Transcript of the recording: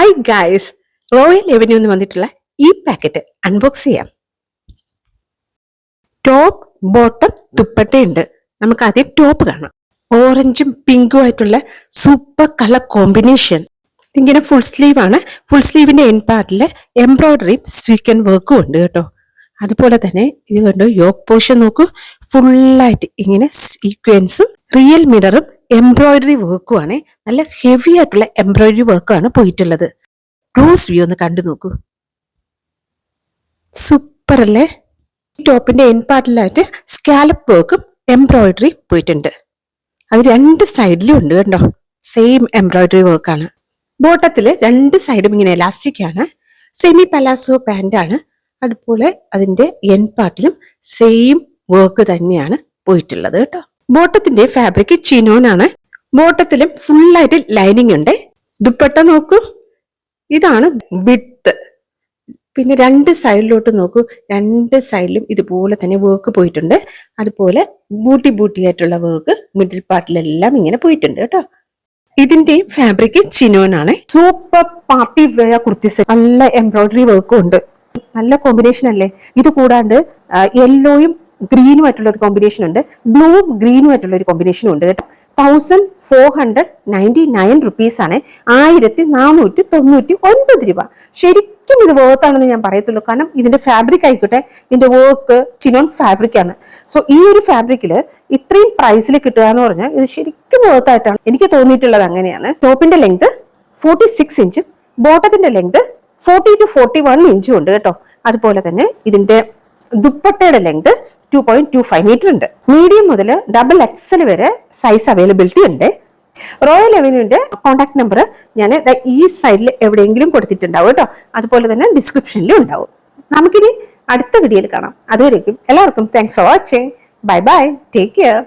Hi guys, royal avenue എന്ന് വന്നിട്ടുള്ള ഈ പാക്കറ്റ് അൺബോക്സ് ചെയ്യാം. ടോപ്പ് ബോട്ടം ദുപ്പട്ടയുണ്ട്. നമുക്ക് ആദ്യം ടോപ്പ് കാണാം. ഓറഞ്ചും പിങ്കും ആയിട്ടുള്ള സൂപ്പർ കളർ കോമ്പിനേഷൻ. ഇങ്ങനെ ഫുൾ സ്ലീവ് ആണ്. ഫുൾ സ്ലീവിന്റെ എൻ പാർട്ടില് എംബ്രോയിഡറിയും സ്വീക്കൻ വർക്കും ഉണ്ട് കേട്ടോ. അതുപോലെ തന്നെ ഇത് കണ്ടു, യോക്ക് പോർഷൻ നോക്കൂ, ഫുള്ളായിട്ട് ഇങ്ങനെ സീക്വൻസും റിയൽ മിററും എംബ്രോയിഡറി വർക്കും ആണ്. നല്ല ഹെവി ആയിട്ടുള്ള എംബ്രോയിഡറി വർക്കാണ് പോയിട്ടുള്ളത്. ക്ലോസ് വ്യൂ ഒന്ന് കണ്ടു നോക്കൂ, സൂപ്പർ അല്ലേ? ടോപ്പിന്റെ എൻ പാർട്ടിലായിട്ട് സ്കാലപ്പ് വർക്കും എംബ്രോയിഡറി പോയിട്ടുണ്ട്. അത് രണ്ട് സൈഡിലും ഉണ്ട് കണ്ടോ, സെയിം എംബ്രോയിഡറി വർക്കാണ്. ബോട്ടത്തില് രണ്ട് സൈഡും ഇങ്ങനെ എലാസ്റ്റിക് ആണ്. സെമി പലാസോ പാന്റ് ആണ്. അതുപോലെ അതിന്റെ എൻ പാർട്ടിലും സെയിം വർക്ക് തന്നെയാണ് പോയിട്ടുള്ളത് കേട്ടോ. ബോട്ടത്തിന്റെ ഫാബ്രിക് ചിനോൻ ആണ്. ബോട്ടത്തിലും ഫുള്ളായിട്ട് ലൈനിങ് ഉണ്ട്. ദുപ്പട്ട നോക്കൂ, ഇതാണ് വിഡ്ത്ത്. പിന്നെ രണ്ട് സൈഡിലോട്ട് നോക്കൂ, രണ്ട് സൈഡിലും ഇതുപോലെ തന്നെ വർക്ക് പോയിട്ടുണ്ട്. അതുപോലെ ബൂട്ടി ആയിട്ടുള്ള വർക്ക് മിഡിൽ പാർട്ടിലെല്ലാം ഇങ്ങനെ പോയിട്ടുണ്ട് കേട്ടോ. ഇതിന്റെ ഫാബ്രിക് ചിനോൻ ആണ്. സൂപ്പർ പാർട്ടി വെയർ കുർത്തീസ്, നല്ല എംബ്രോയിഡറി വർക്കും ഉണ്ട്. നല്ല കോമ്പിനേഷൻ അല്ലേ? ഇത് കൂടാണ്ട് യെല്ലോയും ഗ്രീനും ആയിട്ടുള്ള ഒരു കോമ്പിനേഷൻ ഉണ്ട്, ബ്ലൂ ഗ്രീനും ആയിട്ടുള്ള ഒരു കോമ്പിനേഷനും ഉണ്ട് കേട്ടോ. 1499 റുപ്പീസ് ആണ്. 1499 രൂപ. ശരിക്കും ഇത് വർത്താണെന്ന് ഞാൻ പറയത്തുള്ളൂ. കാരണം ഇതിന്റെ ഫാബ്രിക് ആയിക്കോട്ടെ, ഇതിന്റെ വർക്ക് ചിനോൺ ഫാബ്രിക് ആണ്. സോ ഈ ഒരു ഫാബ്രിക്കില് ഇത്രയും പ്രൈസിൽ കിട്ടുക എന്ന് പറഞ്ഞാൽ ഇത് ശരിക്കും വർത്തായിട്ടാണ് എനിക്ക് തോന്നിയിട്ടുള്ളത്. അങ്ങനെയാണ്. ടോപ്പിന്റെ ലെങ്ത് 46 ഇഞ്ചും ബോട്ടത്തിന്റെ ലെങ്ത് 40 to 41 ഇഞ്ചും ഉണ്ട് കേട്ടോ. അതുപോലെ തന്നെ ഇതിന്റെ ദുപ്പട്ടയുടെ ലെങ്ത് 2.25 മീറ്റർ ഉണ്ട്. മീഡിയം മുതൽ XXL വരെ സൈസ് അവൈലബിലിറ്റി ഉണ്ട്. റോയൽ എവന്യൂന്റെ കോൺടാക്ട് നമ്പർ ഞാൻ ഈ സൈഡിൽ എവിടെയെങ്കിലും കൊടുത്തിട്ടുണ്ടാവും കേട്ടോ. അതുപോലെ തന്നെ ഡിസ്ക്രിപ്ഷനിലും ഉണ്ടാവും. നമുക്കിനി അടുത്ത വീഡിയോയിൽ കാണാം. അതുവരേക്കും എല്ലാവർക്കും thanks for watching. Bye bye, take care.